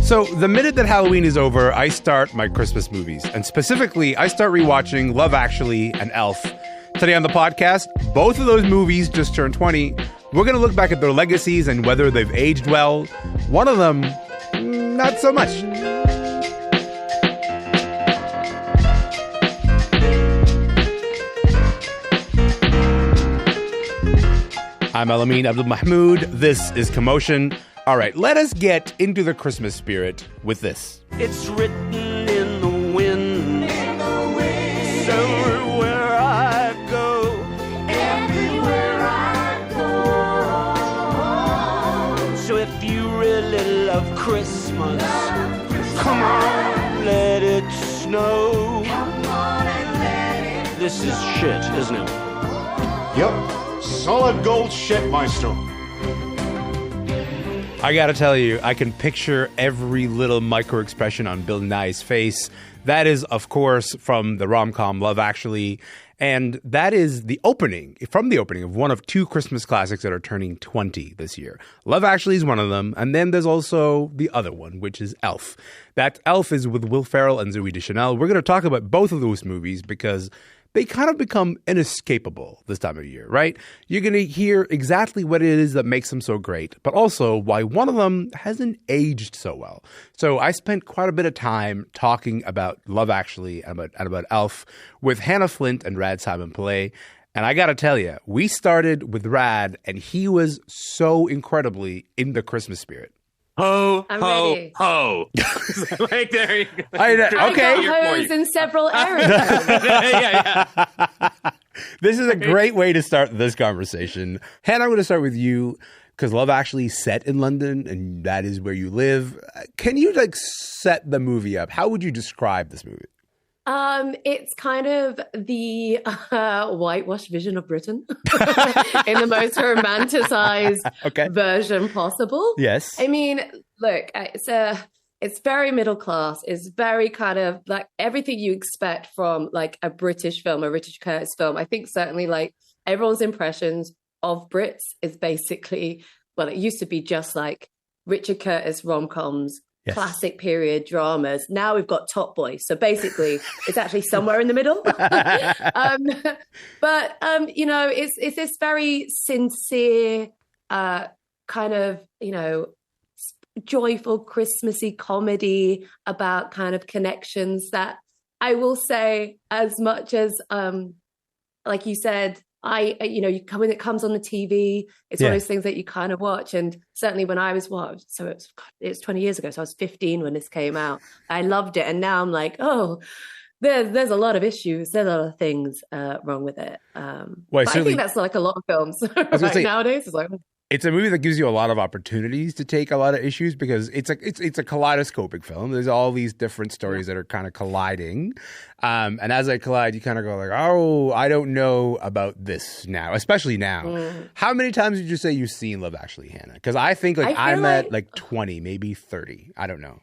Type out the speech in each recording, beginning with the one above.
So the minute that Halloween is over, I start my Christmas movies. And specifically, I start rewatching Love Actually and Elf. Today on the podcast, both of those movies just turned 20. We're going to look back at their legacies and whether they've aged well. One of them, not so much. I'm Elamin Abdelmahmoud. This is Commotion. All right, let us get into the Christmas spirit with this. It's written in the wind, so everywhere I go, so if you really love Christmas, come on, let it snow. This is shit, isn't it? Yep, solid gold shit, maestro. I gotta tell you, I can picture every little micro expression on Bill Nye's face. That is, of course, from the rom-com Love Actually. And that is the opening of one of two Christmas classics that are turning 20 this year. Love Actually is one of them. And then there's also the other one, which is Elf. That Elf is with Will Ferrell and Zooey Deschanel. We're going to talk about both of those movies because they kind of become inescapable this time of year, right? You're going to hear exactly what it is that makes them so great, but also why one of them hasn't aged so well. So I spent quite a bit of time talking about Love Actually and about Elf with Hanna, Flint, and Simonpillai. And I got to tell you, we started with Rad, and he was so incredibly in the Christmas spirit. Ho, I'm ho, ready. ho. Like, there you go. I got hose in several areas. yeah. This is a great way to start this conversation. Hannah, I'm going to start with you because Love Actually is set in London and that is where you live. Can you set the movie up? How would you describe this movie? It's kind of the whitewashed vision of Britain in the most romanticized version possible. Yes. I mean, look, it's very middle class. It's very kind of like everything you expect from like a British film, a Richard Curtis film. I think certainly like everyone's impressions of Brits is basically, well, it used to be just like Richard Curtis rom-coms. Yes. Classic period dramas. Now we've got Top Boy. So basically, it's actually somewhere in the middle. You know, it's this very sincere, kind of, you know, joyful, Christmassy comedy about kind of connections that I will say, as much as, like you said, when it comes on the TV, it's one of those things that you kind of watch. And certainly when I was it's 20 years ago. So I was 15 when this came out. I loved it. And now I'm like, oh, there's a lot of issues. There's a lot of things wrong with it. But I think that's like a lot of films nowadays. It's like, it's a movie that gives you a lot of opportunities to take a lot of issues because it's a kaleidoscopic film. There's all these different stories that are kind of colliding. And as they collide, you kind of go like, oh, I don't know about this now, especially now. How many times did you say you've seen Love Actually, Hannah? Because I think I'm at 20, maybe 30. I don't know.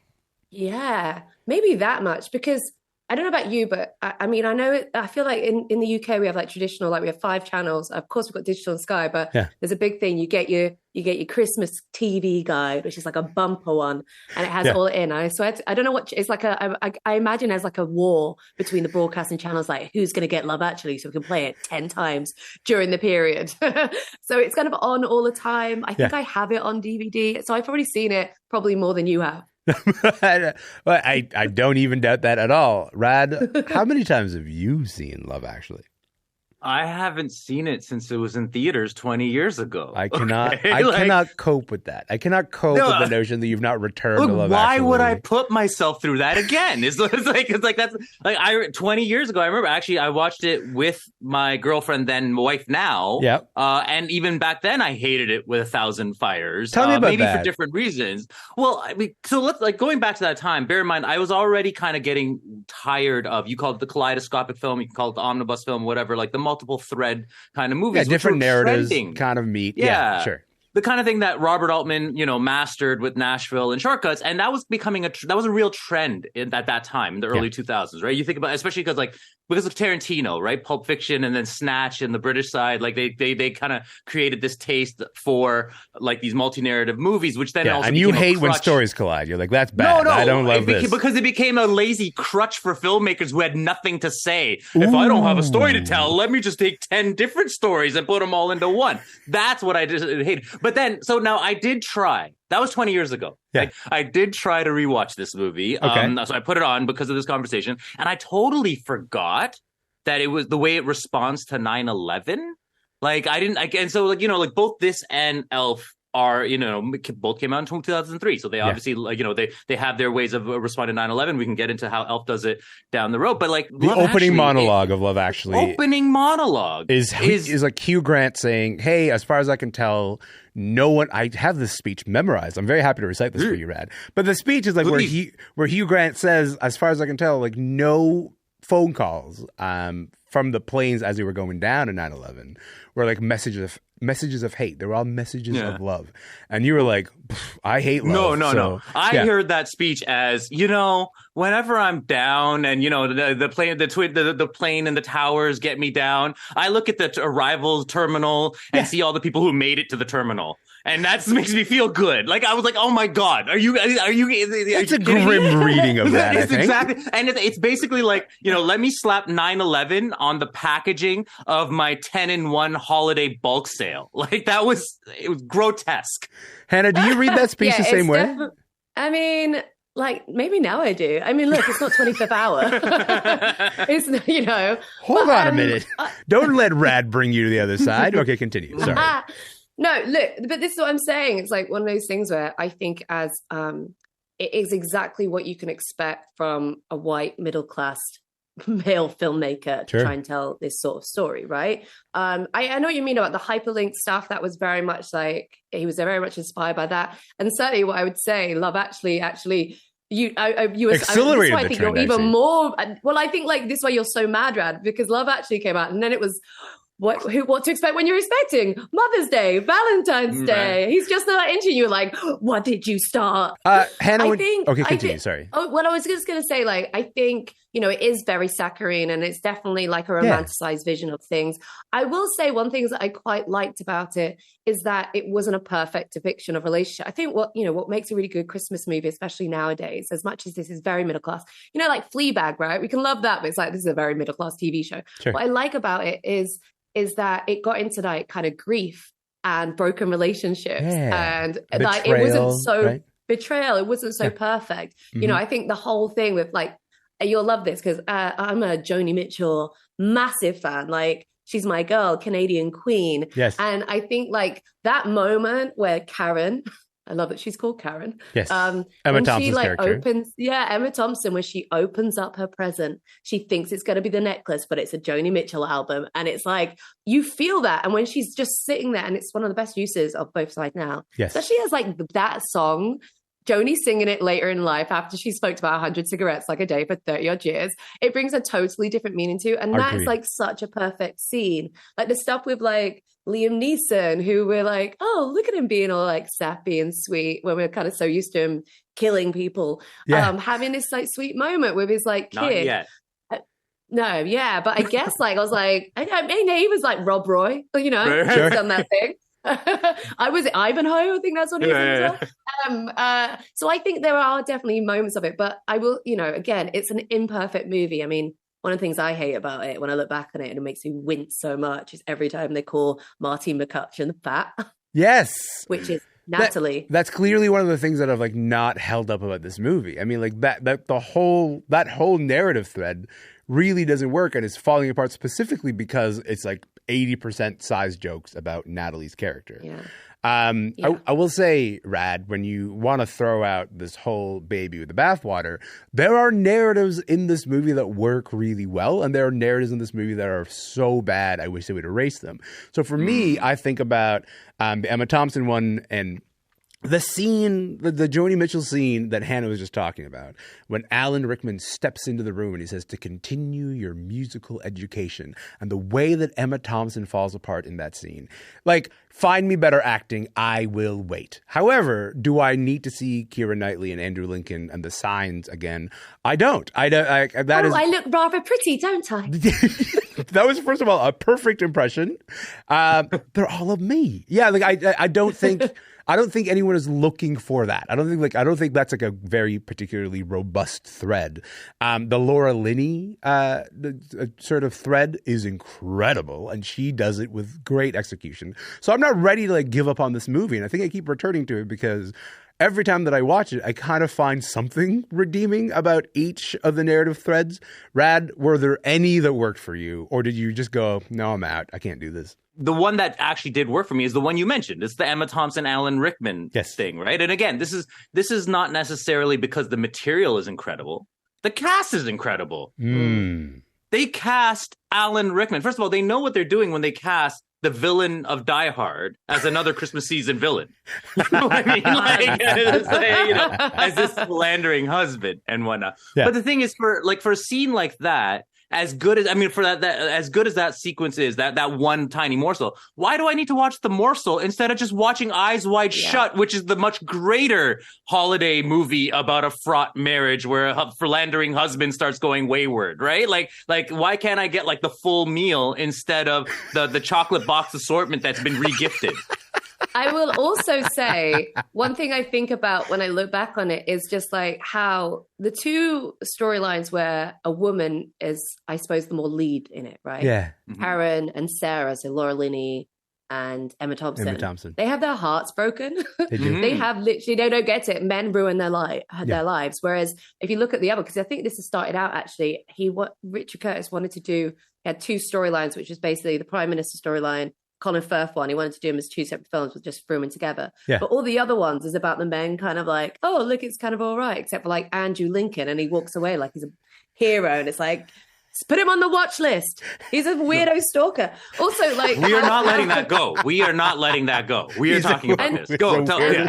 Yeah, maybe that much because I don't know about you, but I mean, I feel like in the UK we have like traditional, like we have 5 channels. Of course, we've got digital and Sky, but there's a big thing. You get your Christmas TV guide, which is like a bumper one, and it has all in. I don't know what it's like. I imagine there's like a war between the broadcasting channels, like who's going to get Love Actually, so we can play it 10 times during the period. So it's kind of on all the time. I think I have it on DVD, so I've probably seen it probably more than you have. I don't even doubt that at all. Rad, how many times have you seen Love Actually? I haven't seen it since it was in theaters 20 years ago. I cannot cannot cope with that. I cannot cope with the notion that you've not returned to Love Actually. Why would I put myself through that again? It's like that's like 20 years ago. I remember actually I watched it with my girlfriend then wife now. Yeah. And even back then I hated it with 1,000 fires. Tell me about maybe that. For different reasons. Well, I mean, so let's going back to that time. Bear in mind, I was already kind of getting tired of, you call it the kaleidoscopic film, you can call it the omnibus film, whatever, like the multiple thread kind of movies. Yeah, different narratives kind of meet. Yeah, sure. The kind of thing that Robert Altman, mastered with Nashville and Shortcuts. And that was becoming that was a real trend at that time in the early 2000s, right? You think about, especially because like because of Tarantino, right? Pulp Fiction and then Snatch and the British side, like they kind of created this taste for like these multi-narrative movies, which then also and you hate when stories collide. You're like, that's bad. No, I don't love this. Because it became a lazy crutch for filmmakers who had nothing to say. If I don't have a story to tell, let me just take 10 different stories and put them all into one. That's what I just hated. But then, so now I did try. That was 20 years ago. Yeah. I did try to rewatch this movie. Okay. So I put it on because of this conversation. And I totally forgot that it was the way it responds to 9/11. Like, and so, like, like both this and Elf are, both came out in 2003. So they obviously, like, they have their ways of responding to 9/11. We can get into how Elf does it down the road. But like the opening monologue of Love Actually. Opening monologue is like Hugh Grant saying, hey, as far as I can tell, no one. I have this speech memorized. I'm very happy to recite this for you, Rad. But the speech is like where Hugh Grant says, as far as I can tell, like no phone calls from the planes as they were going down in 9/11 were like messages of hate. They were all messages of love. And you were like, I hate love. No. I heard that speech as, whenever I'm down and, the plane and the towers get me down, I look at the arrival terminal and see all the people who made it to the terminal. And that makes me feel good. Like, I was like, oh my God, are you it's a grim reading of that, It's exactly. And it's basically like, let me slap 9/11 on the packaging of my 10-in-1 holiday bulk sale. Like, it was grotesque. Hannah, do you read that speech the same way? I mean, like, maybe now I do. I mean, look, it's not 25th hour. It's, Hold on a minute. Don't let Rad bring you to the other side. Okay, continue. Sorry. No, look, but this is what I'm saying. It's like one of those things where I think it is exactly what you can expect from a white middle-class male filmmaker to try and tell this sort of story, right? I know what you mean about the hyperlink stuff. That was very much like, he was very much inspired by that. And certainly what I would say, Love Actually, you accelerated I think you're even more. Well, I think like this is why you're so mad, Rad, because Love Actually came out and then it was what to expect when you're expecting Mother's Day, Valentine's Day. He's just not into you. Like, what did you start? Hannah, continue. Sorry. Oh, well, I was just going to say, like, I think, it is very saccharine and it's definitely like a romanticized vision of things. I will say one thing that I quite liked about it is that it wasn't a perfect depiction of relationship. I think what makes a really good Christmas movie, especially nowadays, as much as this is very middle class, like Fleabag, right? We can love that, but it's like, this is a very middle class TV show. Sure. What I like about it is that it got into like kind of grief and broken relationships and betrayal, like it wasn't so betrayal. It wasn't so perfect. Mm-hmm. I think the whole thing with like, you'll love this because I'm a Joni Mitchell massive fan. Like, she's my girl, Canadian queen. Yes. And I think like that moment where Karen, I love that she's called Karen. Yes. Emma Thompson's character. Emma Thompson, when she opens up her present, she thinks it's going to be the necklace, but it's a Joni Mitchell album. And it's like, you feel that. And when she's just sitting there, and it's one of the best uses of both sides now. Yes. Especially as like that song, Joni singing it later in life after she smoked about 100 cigarettes like a day for 30 odd years, it brings a totally different meaning to. And that's like such a perfect scene. Like the stuff with like Liam Neeson, who we're like, oh, look at him being all like sappy and sweet when we're kind of so used to him killing people. Having this like sweet moment with his like kid. Not yet. No, yeah, but I guess like I was like, I mean, he was like Rob Roy, he's done that thing. I was Ivanhoe, I think that's what he was. So I think there are definitely moments of it, but I will, again, it's an imperfect movie. I mean, one of the things I hate about it when I look back on it and it makes me wince so much is every time they call Martine McCutcheon fat. Yes. Which is Natalie. That's clearly one of the things that have like not held up about this movie. I mean, like that whole narrative thread really doesn't work and is falling apart specifically because it's like 80% size jokes about Natalie's character. Yeah. I will say, Rad, when you want to throw out this whole baby with the bathwater, there are narratives in this movie that work really well, and there are narratives in this movie that are so bad, I wish they would erase them. So for me, I think about the Emma Thompson one, and The scene, the Joni Mitchell scene that Hannah was just talking about, when Alan Rickman steps into the room and he says, to continue your musical education, and the way that Emma Thompson falls apart in that scene. Like, find me better acting, I will wait. However, do I need to see Keira Knightley and Andrew Lincoln and The Signs again? I don't. I look rather pretty, don't I? That was, first of all, a perfect impression. They're all of me. Yeah, like I don't think anyone is looking for that. I don't think that's like a very particularly robust thread. The Laura Linney sort of thread is incredible, and she does it with great execution. So I'm not ready to like give up on this movie, and I think I keep returning to it because every time that I watch it, I kind of find something redeeming about each of the narrative threads. Rad, were there any that worked for you, or did you just go, no, I'm out, I can't do this? The one that actually did work for me is the one you mentioned. It's the Emma Thompson, Alan Rickman thing, right? And again, this is not necessarily because the material is incredible. The cast is incredible. They cast Alan Rickman. First of all, they know what they're doing when they cast the villain of Die Hard as another Christmas season villain. You know what I mean? Like, as this slandering husband and whatnot. Yeah. But the thing is, for a scene like that, as good as as good as that sequence is, that one tiny morsel, why do I need to watch the morsel instead of just watching Eyes Wide Shut, which is the much greater holiday movie about a fraught marriage where a philandering husband starts going wayward, right? Like why can't I get like the full meal instead of the chocolate box assortment that's been regifted? I will also say one thing I think about when I look back on it is just like how the two storylines where a woman is, I suppose, the more lead in it, right? Yeah. Karen and Sarah, so Laura Linney and Emma Thompson. They have their hearts broken. They do. They have literally, they don't get it. Men ruin their lives. Whereas if you look at the other, because I think this has started out actually, Richard Curtis wanted to do, he had two storylines, which is basically the Prime Minister storyline, Colin Firth one. He wanted to do them as two separate films, but just threw them in together. Yeah. But all the other ones is about the men kind of like, oh, look, it's kind of all right, except for like Andrew Lincoln, and he walks away like he's a hero, and it's like, put him on the watch list. He's a weirdo stalker. Also, like, we are not letting that go. We are not letting that go. We are talking about this. Go, tell me.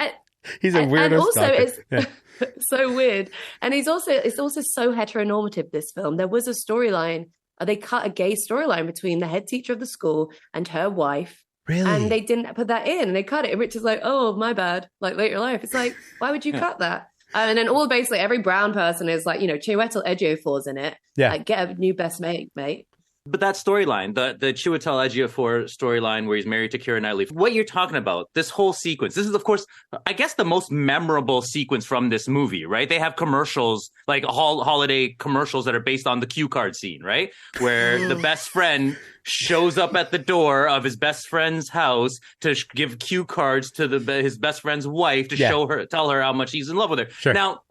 He's a weirdo. And also, stalker. it's so weird. And it's also so heteronormative. This film. There was a storyline. They cut a gay storyline between the head teacher of the school and her wife. Really? And they didn't put that in, and they cut it. And Richard's like, "Oh, my bad." Like later in life, it's like, why would you cut that? And then basically every brown person is like, Chiwetel Ejiofor's in it. Yeah, like, get a new best mate. But that storyline, the Chiwetel Ejiofor storyline where he's married to Keira Knightley, what you're talking about, this whole sequence, this is, of course, I guess the most memorable sequence from this movie, right? They have commercials, like holiday commercials that are based on the cue card scene, right? Where the best friend shows up at the door of his best friend's house to give cue cards to his best friend's wife to tell her how much he's in love with her. Sure. Now,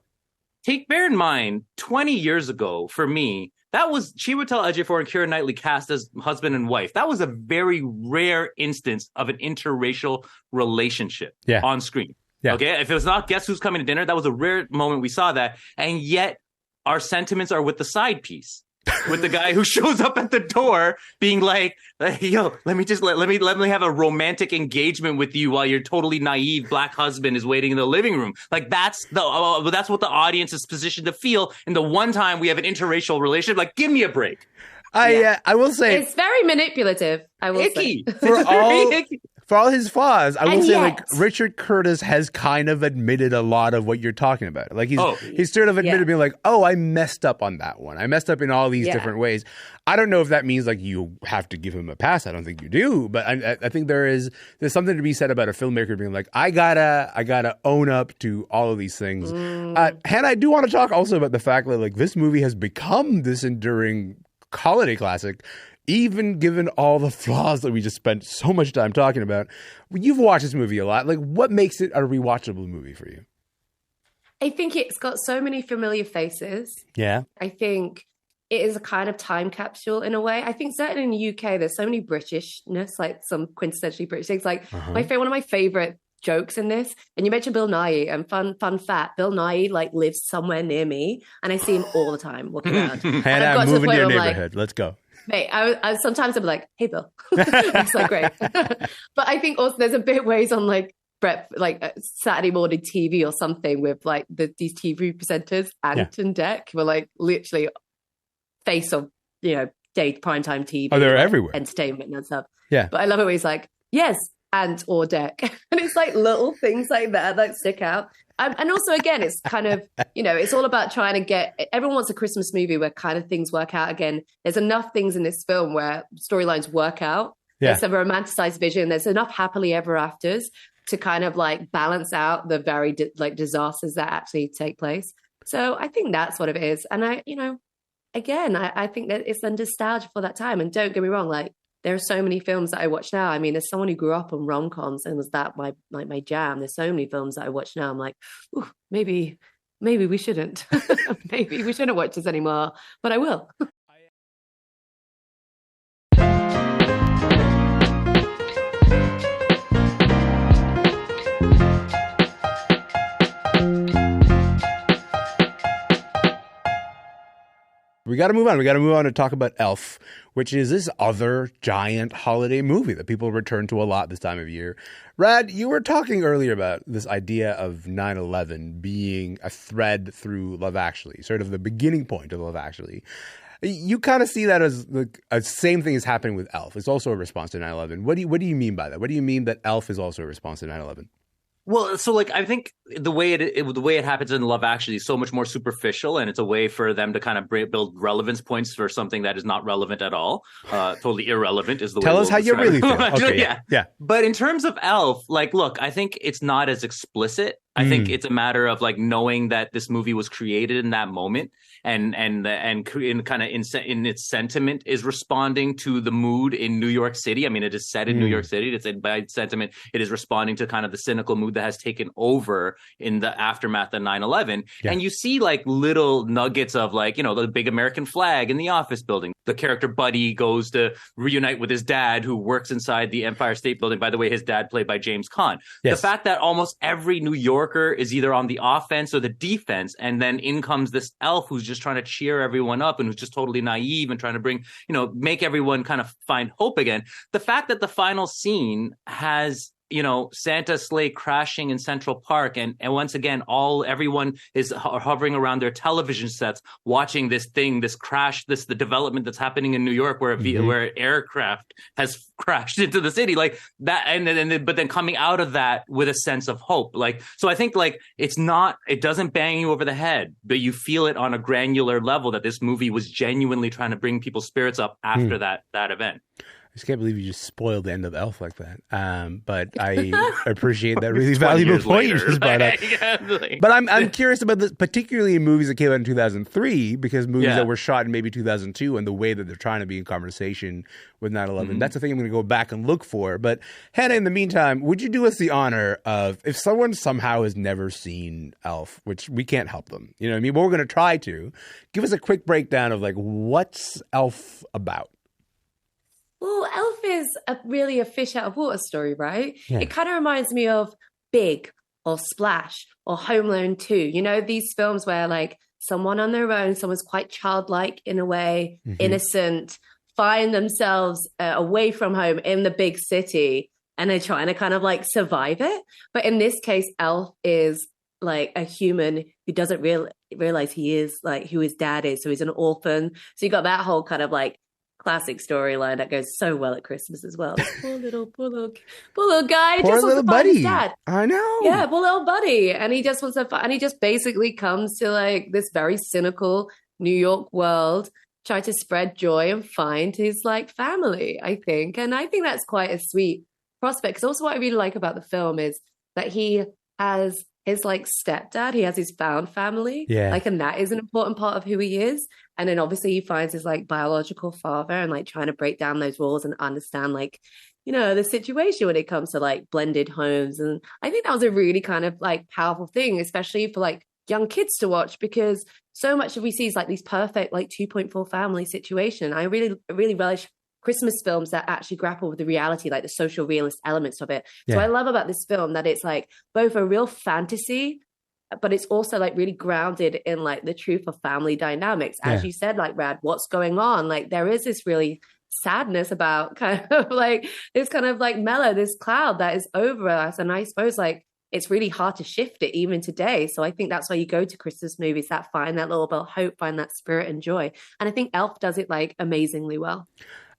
bear in mind, 20 years ago, for me, that was Chiwetel Ejiofor and Keira Knightley cast as husband and wife. That was a very rare instance of an interracial relationship on screen. Yeah. Okay, if it was not Guess Who's Coming to Dinner, that was a rare moment we saw that. And yet our sentiments are with the side piece, with the guy who shows up at the door being like, yo, let me have a romantic engagement with you while your totally naive black husband is waiting in the living room. Like that's what the audience is positioned to feel. And the one time we have an interracial relationship, like, give me a break. I will say it's very manipulative. I will icky. say for all his flaws, I will say, like, Richard Curtis has kind of admitted a lot of what you're talking about. Like, he's sort of admitted being like, oh, I messed up on that one. I messed up in all these different ways. I don't know if that means like you have to give him a pass. I don't think you do, but I think there's something to be said about a filmmaker being like, I gotta own up to all of these things. Hannah, I do want to talk also about the fact that like this movie has become this enduring holiday classic. Even given all the flaws that we just spent so much time talking about, you've watched this movie a lot. Like, what makes it a rewatchable movie for you? I think it's got so many familiar faces. Yeah. I think it is a kind of time capsule in a way. I think certainly in the UK, there's so many Britishness, like some quintessentially British things. Like one of my favorite jokes in this, and you mentioned Bill Nighy, and fun fact, Bill Nighy like lives somewhere near me, and I see him all the time walking around. Hannah, I'm moving to your neighborhood. Let's go. Mate, I sometimes I'm like, hey, Bill. It's so great. But I think also there's a bit where he's on like Saturday morning TV or something with like these TV presenters, Ant and Dec, were like literally face of, day primetime TV. Oh, they're everywhere. Entertainment and stuff. Yeah. But I love it when he's like, yes, Ant or Dec. And it's like little things like that stick out. And also, again, it's kind of, it's all about trying to everyone wants a Christmas movie where kind of things work out. Again, there's enough things in this film where storylines work out. Yeah. There's a romanticized vision. There's enough happily ever afters to kind of like balance out the very disasters that actually take place. So I think that's what it is. And I think that it's a nostalgia for that time. And don't get me wrong, like there are so many films that I watch now. I mean, as someone who grew up on rom-coms and was that my jam, there's so many films that I watch now. I'm like, maybe we shouldn't. Maybe we shouldn't watch this anymore, but I will. We got to move on. We got to move on to talk about Elf, which is this other giant holiday movie that people return to a lot this time of year. Rad, you were talking earlier about this idea of 9/11 being a thread through Love Actually, sort of the beginning point of Love Actually. You kind of see that as the same thing is happening with Elf. It's also a response to 9/11. What do you mean by that? What do you mean that Elf is also a response to 9/11? Well, so like I think the way it happens in Love Actually is so much more superficial, and it's a way for them to kind of build relevance points for something that is not relevant at all. Totally irrelevant is the way. Tell us how you really feel. Okay, yeah. But in terms of Elf, like, look, I think it's not as explicit. I think it's a matter of like knowing that this movie was created in that moment, and in its sentiment is responding to the mood in New York City. I mean, it is set in New York City. It's by sentiment, it is responding to kind of the cynical mood that has taken over in the aftermath of 9/11. Yeah. And you see like little nuggets of like, the big American flag in the office building. The character Buddy goes to reunite with his dad, who works inside the Empire State Building. By the way, his dad played by James Caan. Yes. The fact that almost every New Yorker is either on the offense or the defense, and then in comes this elf who's just trying to cheer everyone up and who's just totally naive and trying to bring, make everyone kind of find hope again. The fact that the final scene has Santa's sleigh crashing in Central Park, and once again, everyone is hovering around their television sets, watching this crash, the development that's happening in New York, where an aircraft has crashed into the city, like that, but then coming out of that with a sense of hope, like so. I think like it doesn't bang you over the head, but you feel it on a granular level that this movie was genuinely trying to bring people's spirits up after that event. I just can't believe you just spoiled the end of Elf like that. But I appreciate that really valuable point you just brought up. But I'm curious about this, particularly in movies that came out in 2003, because movies that were shot in maybe 2002 and the way that they're trying to be in conversation with 9/11. That's the thing I'm going to go back and look for. But Hanna, in the meantime, would you do us the honor of, if someone somehow has never seen Elf, which we can't help them, but we're going to try to, give us a quick breakdown of like, what's Elf about? Well, Elf is really a fish out of water story, right? Yeah. It kind of reminds me of Big or Splash or Home Alone 2. These films where like someone on their own, someone's quite childlike in a way, innocent, find themselves away from home in the big city, and they're trying to kind of like survive it. But in this case, Elf is like a human who doesn't realize he is like who his dad is. So he's an orphan. So you got that whole kind of like classic storyline that goes so well at Christmas as well. Poor little guy. Poor just little wants to buddy. find his dad. I know. Yeah, poor little buddy. And he just wants to and he just basically comes to like this very cynical New York world, try to spread joy and find his like family, I think. And I think that's quite a sweet prospect. Because also what I really like about the film is that he has his like stepdad, he has his found family. Yeah. Like, and that is an important part of who he is. And then obviously he finds his like biological father and like trying to break down those walls and understand like, the situation when it comes to like blended homes. And I think that was a really kind of like powerful thing, especially for like young kids to watch, because so much of we see is like these perfect like 2.4 family situation. I really relish Christmas films that actually grapple with the reality, like the social realist elements of it. Yeah. So I love about this film that it's like both a real fantasy, but it's also like really grounded in like the truth of family dynamics. As you said, like Rad, what's going on? Like there is this really sadness about kind of like this kind of like mellow, this cloud that is over us. And I suppose like it's really hard to shift it even today. So I think that's why you go to Christmas movies, that find that little bit of hope, find that spirit and joy. And I think Elf does it like amazingly well.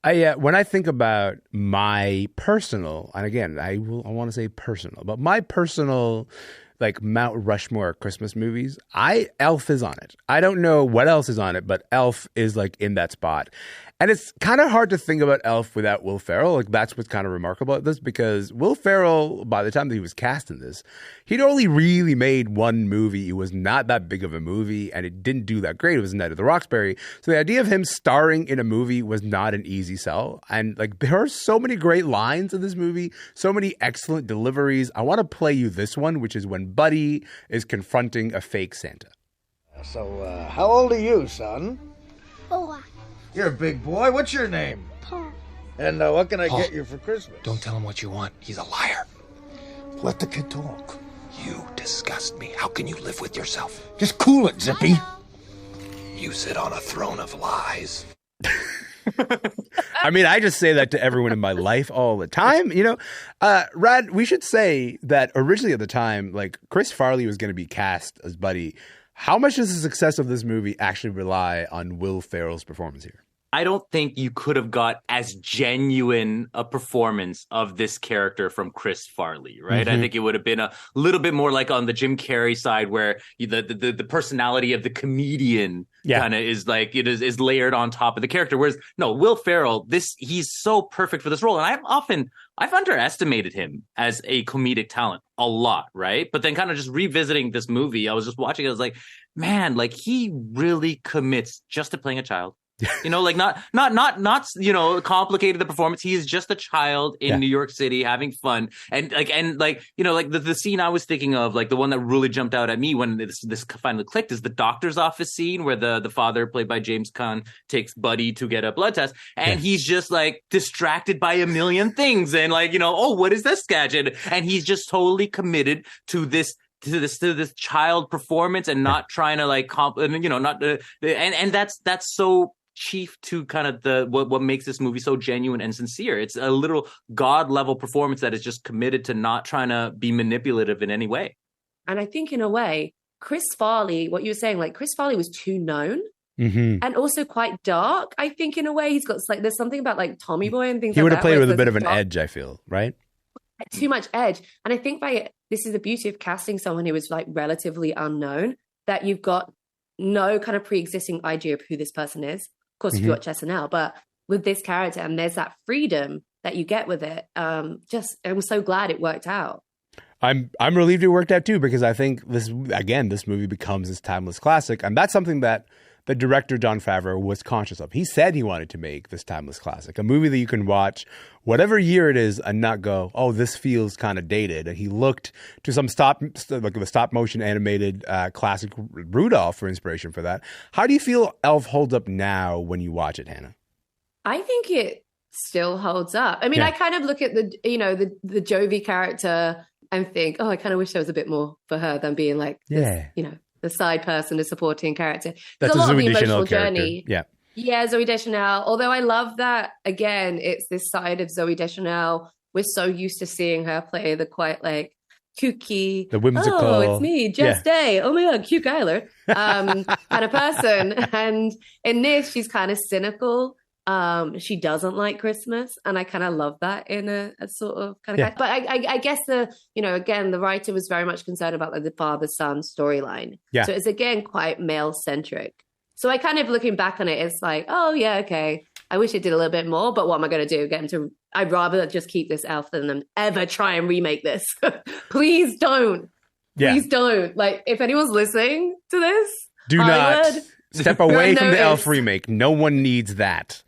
When I think about my personal, and again, I want to say personal, but my personal like Mount Rushmore Christmas movies, Elf is on it. I don't know what else is on it, but Elf is like in that spot. And it's kind of hard to think about Elf without Will Ferrell. Like that's what's kind of remarkable about this, because Will Ferrell, by the time that he was cast in this, he'd only really made one movie. It was not that big of a movie, and it didn't do that great. It was Night of the Roxbury. So the idea of him starring in a movie was not an easy sell. And like there are so many great lines in this movie, so many excellent deliveries. I want to play you this one, which is when Buddy is confronting a fake Santa. So, how old are you, son? 4. You're a big boy. What's your name? Paul. And what can I get you for Christmas? Don't tell him what you want. He's a liar. Let the kid talk. You disgust me. How can you live with yourself? Just cool it, Zippy. You sit on a throne of lies. I mean, I just say that to everyone in my life all the time, you know. Rad, we should say that originally at the time, like Chris Farley was going to be cast as Buddy. How much does the success of this movie actually rely on Will Ferrell's performance here? I don't think you could have got as genuine a performance of this character from Chris Farley, right? I think it would have been a little bit more like on the Jim Carrey side, where the personality of the comedian kind of is like is layered on top of the character. Whereas no, Will Ferrell, he's so perfect for this role, and I've underestimated him as a comedic talent a lot, right? But then kind of just revisiting this movie, I was just watching it, I was like, man, like he really commits just to playing a child. You know, like not you know, complicated the performance. He is just a child in New York City having fun, and you know, like the scene I was thinking of, like the one that really jumped out at me when this finally clicked, is the doctor's office scene where the father, played by James Caan, takes Buddy to get a blood test, and he's just like distracted by a million things, and like, you know, oh, what is this gadget? And he's just totally committed to this child performance and not trying to like and that's so chief to kind of what makes this movie so genuine and sincere. It's a little God level performance that is just committed to not trying to be manipulative in any way. And I think in a way, Chris Farley, what you were saying, like Chris Farley was too known and also quite dark. I think in a way he's got like, there's something about like Tommy Boy and things like that. He would have played with a bit of an edge, I feel, right? Too much edge. And I think this is the beauty of casting someone who is like relatively unknown, that you've got no kind of pre-existing idea of who this person is. Of course, if you watch SNL, but with this character, and there's that freedom that you get with it. I'm so glad it worked out. I'm relieved it worked out too, because I think this movie becomes this timeless classic, and that's something that the director Jon Favreau was conscious of. He said he wanted to make this timeless classic, a movie that you can watch whatever year it is and not go, oh, this feels kind of dated. And he looked to some the stop motion animated classic Rudolph for inspiration for that. How do you feel Elf holds up now when you watch it, Hannah? I think it still holds up. I mean, I kind of look at the Jovi character and think, oh, I kind of wish there was a bit more for her than being like, this, you know, the side person, the supporting character. That's a lot of the emotional journey. Yeah, Zooey Deschanel. Although I love that, again, it's this side of Zooey Deschanel. We're so used to seeing her play the quite like kooky, the whimsical, oh, it's me, Jess Day. Oh my God, cute Guyler kind of person. And in this, she's kind of cynical. She doesn't like Christmas, and I kind of love that in a sort of kind of. But I guess again, the writer was very much concerned about like the father-son storyline. So it's again quite male-centric. So I kind of, looking back on it, it's like, oh yeah, okay. I wish it did a little bit more, but what am I going to do? Get him to? I'd rather just keep this Elf than ever try and remake this. Please don't. Please don't. Like, if anyone's listening to this, do not step away from the Elf remake. No one needs that.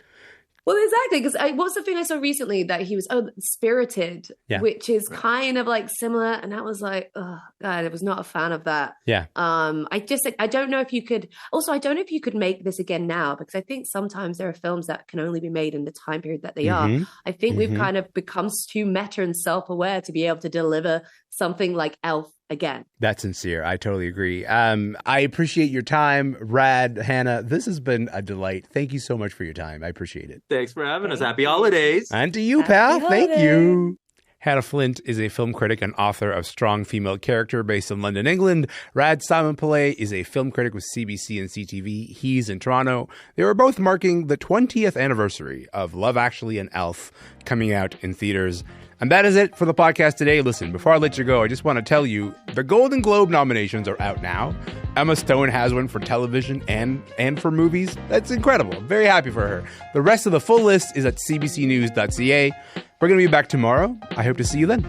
Well, exactly, because what's the thing I saw recently that he was Spirited, which is kind of like similar, and I was like, oh God, I was not a fan of that. I don't know if you could. Also, I don't know if you could make this again now, because I think sometimes there are films that can only be made in the time period that they are. I think we've kind of become too meta and self-aware to be able to deliver something like Elf again. That's sincere. I totally agree. I appreciate your time, Rad, Hannah. This has been a delight. Thank you so much for your time. I appreciate it. Thanks for having us. Happy holidays. And to you, pal. Thank you. Hanna Flint is a film critic and author of Strong Female Character based in London, England. Rad Simonpillai is a film critic with CBC and CTV. He's in Toronto. They were both marking the 20th anniversary of Love Actually and Elf coming out in theaters. And that is it for the podcast today. Listen, before I let you go, I just want to tell you the Golden Globe nominations are out now. Emma Stone has one for television and for movies. That's incredible. I'm very happy for her. The rest of the full list is at cbcnews.ca. We're going to be back tomorrow. I hope to see you then.